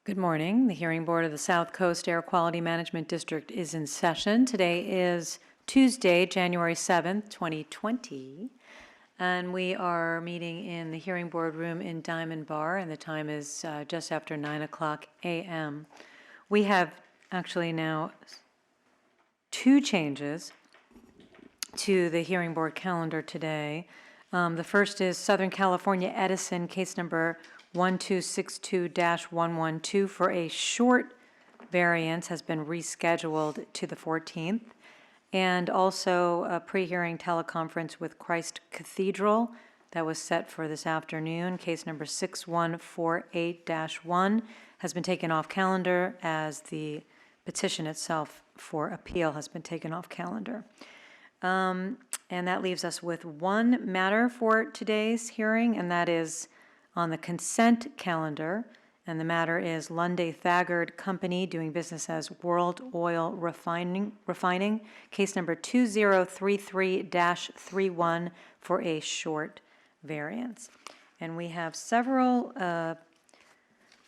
Good morning. The Hearing Board of the South Coast Air Quality Management District is in session. Today is Tuesday, January 7th, 2020, and we are meeting in the Hearing Board room in Diamond Bar, and the time is just after 9 o'clock a.m. We have actually now two changes to the Hearing Board calendar today. The first is Southern California Edison, case number 1262-112 for a short variance has been rescheduled to the 14th. And also a pre-hearing teleconference with Christ Cathedral that was set for this afternoon. Case number 6148-1 has been taken off calendar as the petition itself for appeal has been taken off calendar. And that leaves us with one matter for today's hearing, and that is on the consent calendar, and the matter is Lunday-Thagard Company doing business as World Oil Refining, case number 2033-31 for a short variance. And we have several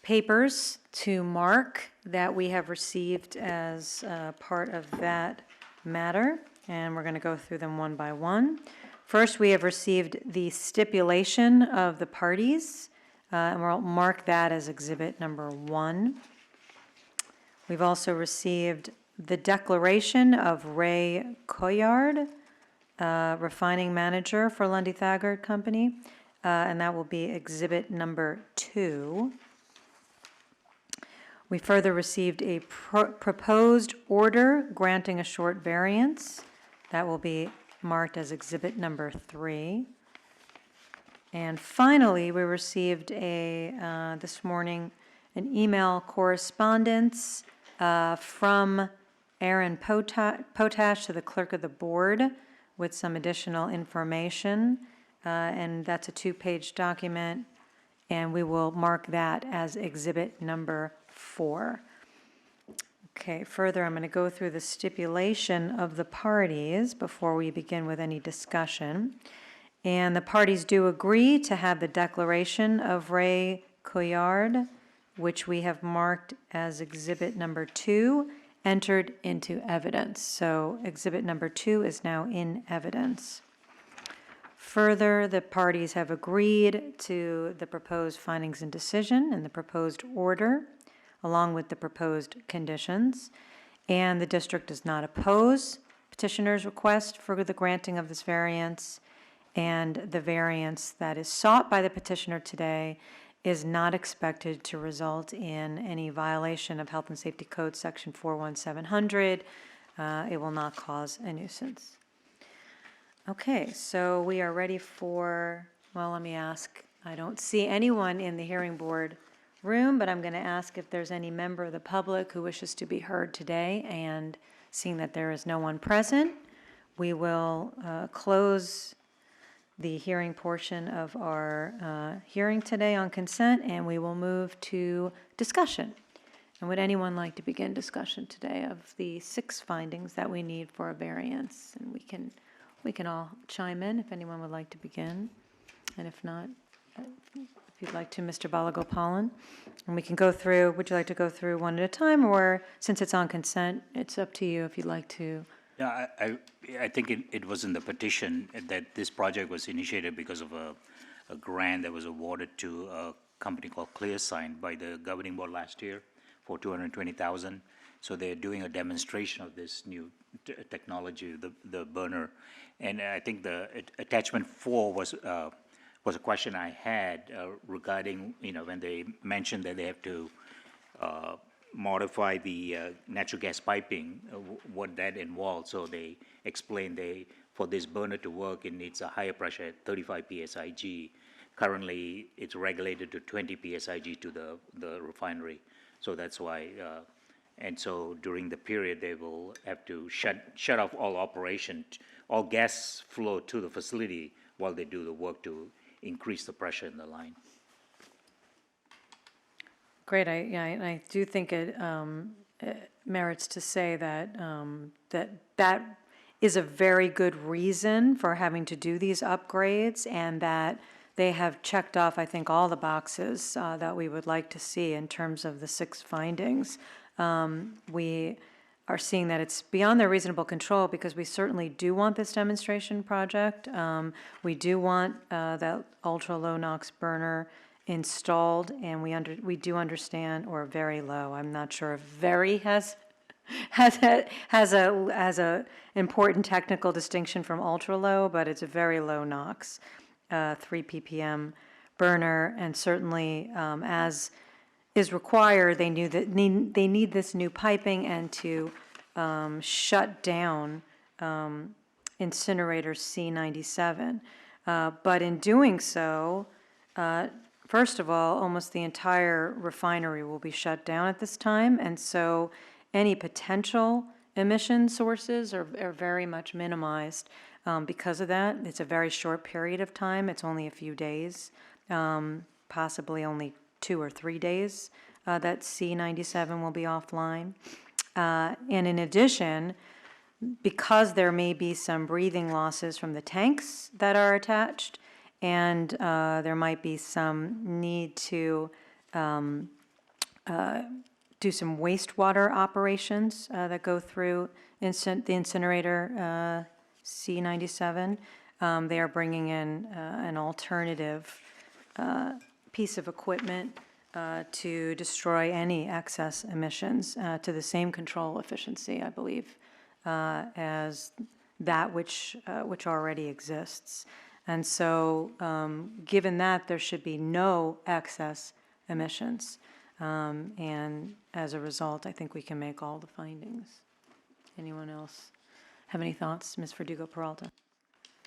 papers to mark that we have received as part of that matter, and we're going to go through them one by one. First, we have received the stipulation of the parties, and we'll mark that as exhibit number 1. We've also received the declaration of Ray Coyard, refining manager for Lunday-Thagard Company, and that will be exhibit number 2. We further received a proposed order granting a short variance. That will be marked as exhibit number 3. And finally, we received this morning an email correspondence from Aaron Potash to the clerk of the board with some additional information, and that's a 2-page document, and we will mark that as exhibit number 4. Okay, further, I'm going to go through the stipulation of the parties before we begin with any discussion. And the parties do agree to have the declaration of Ray Coyard, which we have marked as exhibit number 2, entered into evidence. So exhibit number 2 is now in evidence. Further, the parties have agreed to the proposed findings and decision and the proposed order, along with the proposed conditions, and the district does not oppose petitioner's request for the granting of this variance, and the variance that is sought by the petitioner today is not expected to result in any violation of Health and Safety Code Section 41700. It will not cause a nuisance. Okay, so we are ready for, well, let me ask, I don't see anyone in the hearing board room, but I'm going to ask if there's any member of the public who wishes to be heard today, and seeing that there is no one present, we will close the hearing portion of our hearing today on consent, and we will move to discussion. And would anyone like to begin discussion today of the 6 findings that we need for a variance? And we can all chime in if anyone would like to begin, and if not, if you'd like to, Mr. Balagopalan. And we can go through, would you like to go through one at a time, or since it's on consent, it's up to you if you'd like to. Yeah, I think it was in the petition that this project was initiated because of a grant that was awarded to a company called ClearSign by the governing board last year for $220,000. So they're doing a demonstration of this new technology, the burner. And I think the attachment 4 was a question I had regarding, when they mentioned that they have to modify the natural gas piping, what that involves. So they explained for this burner to work, it needs a higher pressure at 35 psig. Currently, it's regulated to 20 psig to the refinery. So that's why, and so during the period, they will have to shut off all operation, all gas flow to the facility while they do the work to increase the pressure in the line. Great. I do think it merits to say that that is a very good reason for having to do these upgrades, and that they have checked off, I think, all the boxes that we would like to see in terms of the 6 findings. We are seeing that it's beyond their reasonable control because we certainly do want this demonstration project. We do want that ultra-low NOx burner installed, and we do understand, or very low, I'm not sure if very has a important technical distinction from ultra-low, but it's a very low NOx, 3 ppm burner, and certainly as is required, they need this new piping and to shut down incinerator C97. But in doing so, first of all, almost the entire refinery will be shut down at this time, and so any potential emission sources are very much minimized because of that. It's a very short period of time. It's only a few days, possibly only 2 or 3 days that C97 will be offline. And in addition, because there may be some breathing losses from the tanks that are attached, and there might be some need to do some wastewater operations that go through the incinerator C97. They are bringing in an alternative piece of equipment to destroy any excess emissions to the same control efficiency, I believe, as that which already exists. And so, given that, there should be no excess emissions. And as a result, I think we can make all the findings. Anyone else have any thoughts? Ms. Verdugo-Peralta.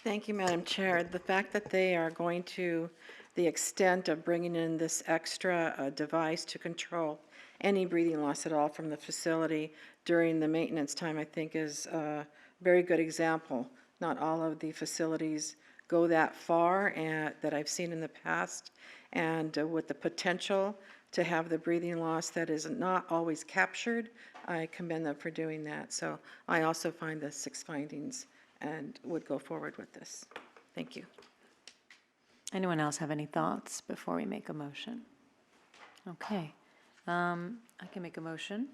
Thank you, Madam Chair. The fact that they are going to the extent of bringing in this extra device to control any breathing loss at all from the facility during the maintenance time, I think is a very good example. Not all of the facilities go that far that I've seen in the past, and with the potential to have the breathing loss that is not always captured, I commend them for doing that. So I also find the 6 findings and would go forward with this. Thank you. Anyone else have any thoughts before we make a motion? Okay. I can make a motion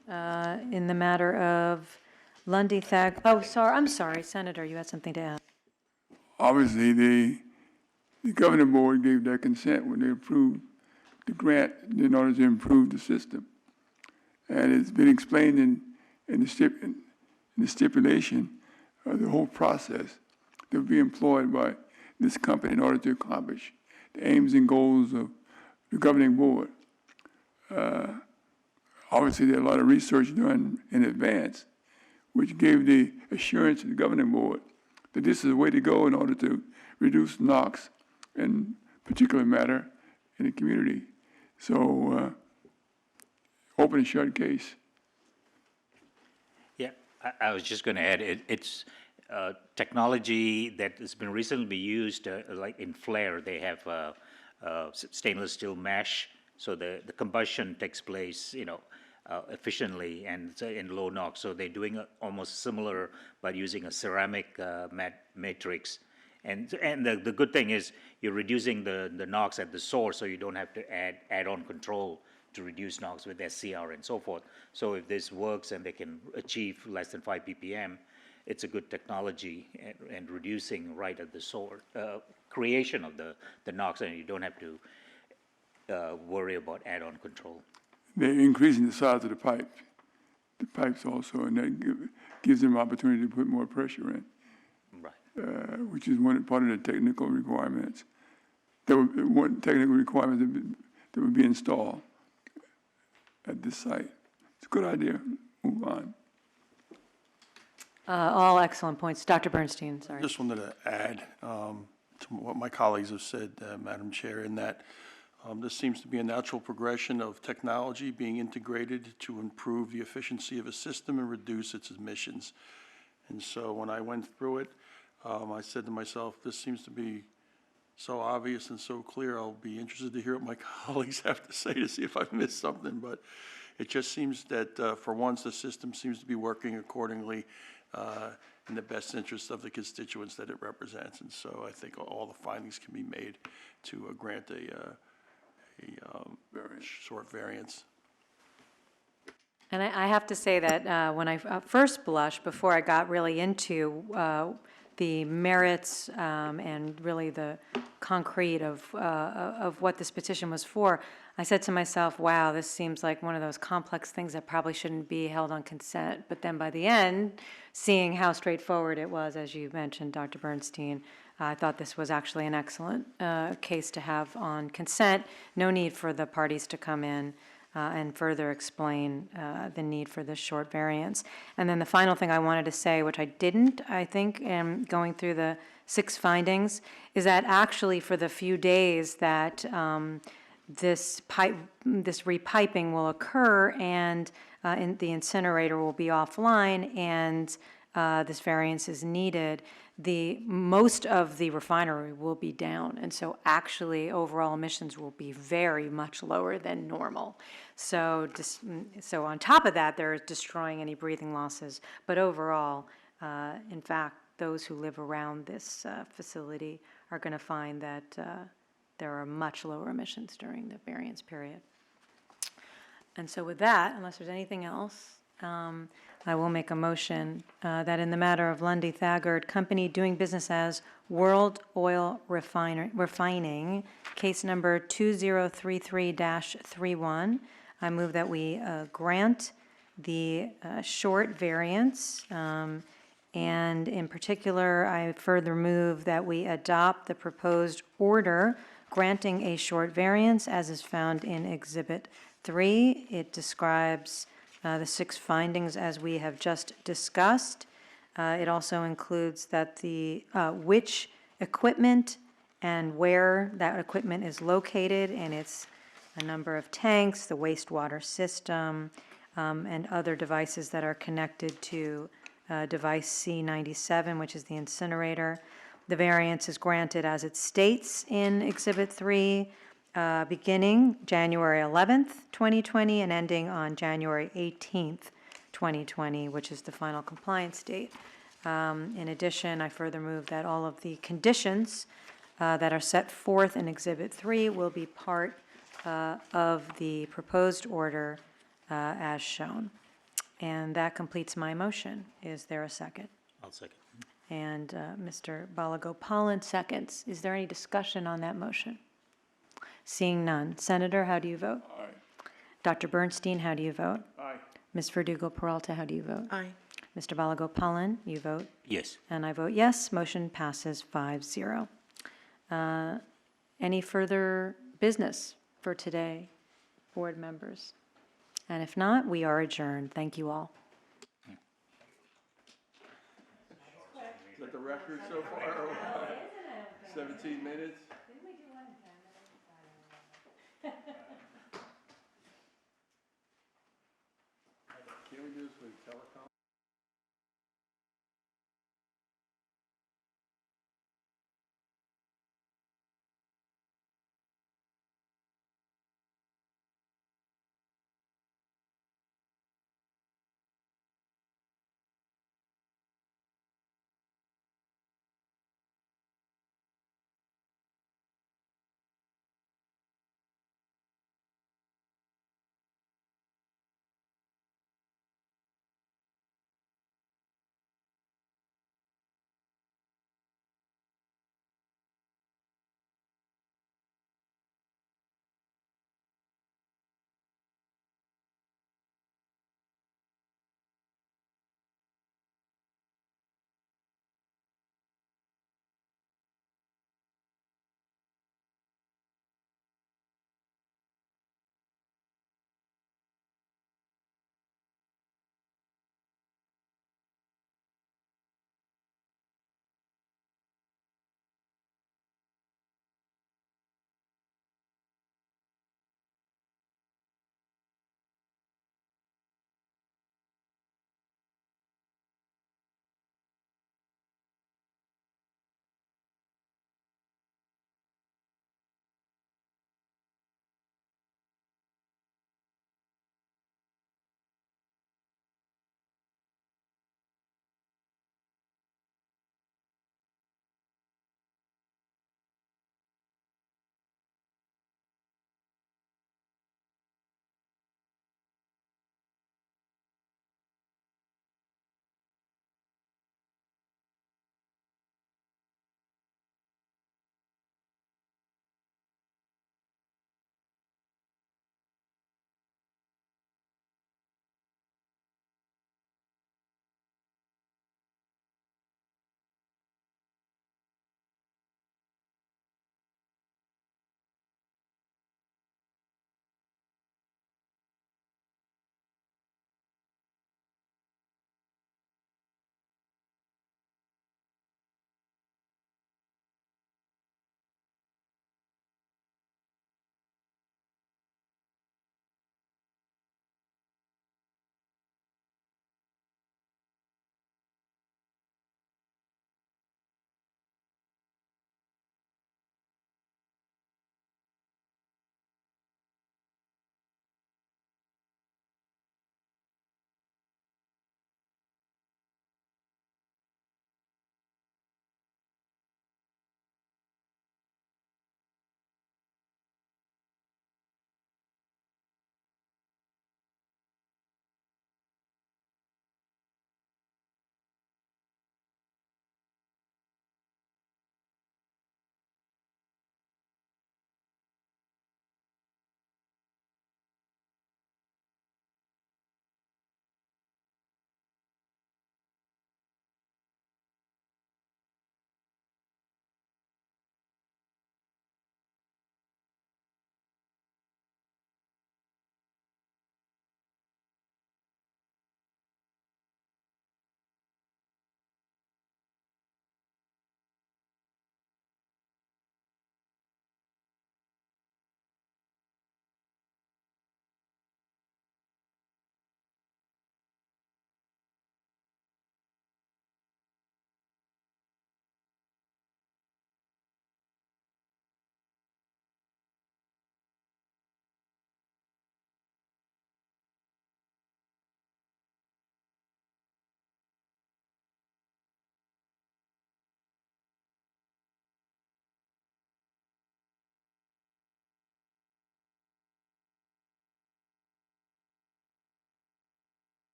in the matter of Lunday-Thagard. Oh, I'm sorry, Senator, you had something to add. Obviously, the governing board gave their consent when they approved the grant in order to improve the system. And it's been explained in the stipulation of the whole process that will be employed by this company in order to accomplish the aims and goals of the governing board. Obviously, there are a lot of research done in advance, which gave the assurance to the governing board that this is the way to go in order to reduce NOx in particular matter in the community. So, open and shut case. Yeah, I was just going to add, it's technology that has been recently used, like in flare, they have stainless steel mesh, so the combustion takes place, efficiently and in low NOx. So they're doing almost similar, but using a ceramic matrix. And the good thing is you're reducing the NOx at the source, so you don't have to add on control to reduce NOx with SCR and so forth. So if this works and they can achieve less than 5 ppm, it's a good technology and reducing right at the source, creation of the NOx, and you don't have to worry about add-on control. They're increasing the size of the pipes also, and that gives them opportunity to put more pressure in. Right. Which is part of the technical requirements. One technical requirement that would be installed at this site. It's a good idea. Move on. All excellent points. Dr. Bernstein, sorry. Just wanted to add to what my colleagues have said, Madam Chair, in that this seems to be a natural progression of technology being integrated to improve the efficiency of a system and reduce its emissions. And so when I went through it, I said to myself, this seems to be so obvious and so clear. I'll be interested to hear what my colleagues have to say to see if I've missed something. But it just seems that for once the system seems to be working accordingly in the best interest of the constituents that it represents. And so I think all the findings can be made to grant a short variance. And I have to say that when I first blushed, before I got really into the merits and really the concrete of what this petition was for, I said to myself, wow, this seems like one of those complex things that probably shouldn't be held on consent. But then by the end, seeing how straightforward it was, as you mentioned, Dr. Bernstein, I thought this was actually an excellent case to have on consent. No need for the parties to come in and further explain the need for this short variance. And then the final thing I wanted to say, which I didn't, I think, going through the 6 findings, is that actually for the few days that this repiping will occur and the incinerator will be offline and this variance is needed, most of the refinery will be down, and so actually overall emissions will be very much lower than normal. So on top of that, they're destroying any breathing losses, but overall, in fact, those who live around this facility are going to find that there are much lower emissions during the variance period. And so with that, unless there's anything else, I will make a motion that in the matter of Lunday-Thagard Company doing business as World Oil Refining, case number 2033-31, I move that we grant the short variance, and in particular, I further move that we adopt the proposed order granting a short variance as is found in Exhibit 3. It describes the 6 findings as we have just discussed. It also includes that which equipment and where that equipment is located, and it's a number of tanks, the wastewater system, and other devices that are connected to device C97, which is the incinerator. The variance is granted as it states in Exhibit 3, beginning January 11th, 2020, and ending on January 18th, 2020, which is the final compliance date. In addition, I further move that all of the conditions that are set forth in Exhibit 3 will be part of the proposed order as shown. And that completes my motion. Is there a second? I'll second. And Mr. Balagopalan seconds. Is there any discussion on that motion? Seeing none. Senator, how do you vote? Aye. Dr. Bernstein, how do you vote? Aye. Ms. Verdugo-Peralta, how do you vote? Aye. Mr. Balagopalan, you vote? Yes. And I vote yes. Motion passes 5-0. Any further business for today, board members? And if not, we are adjourned. Thank you all. Is that the record so far? 17 minutes? Can't we do this with telecom?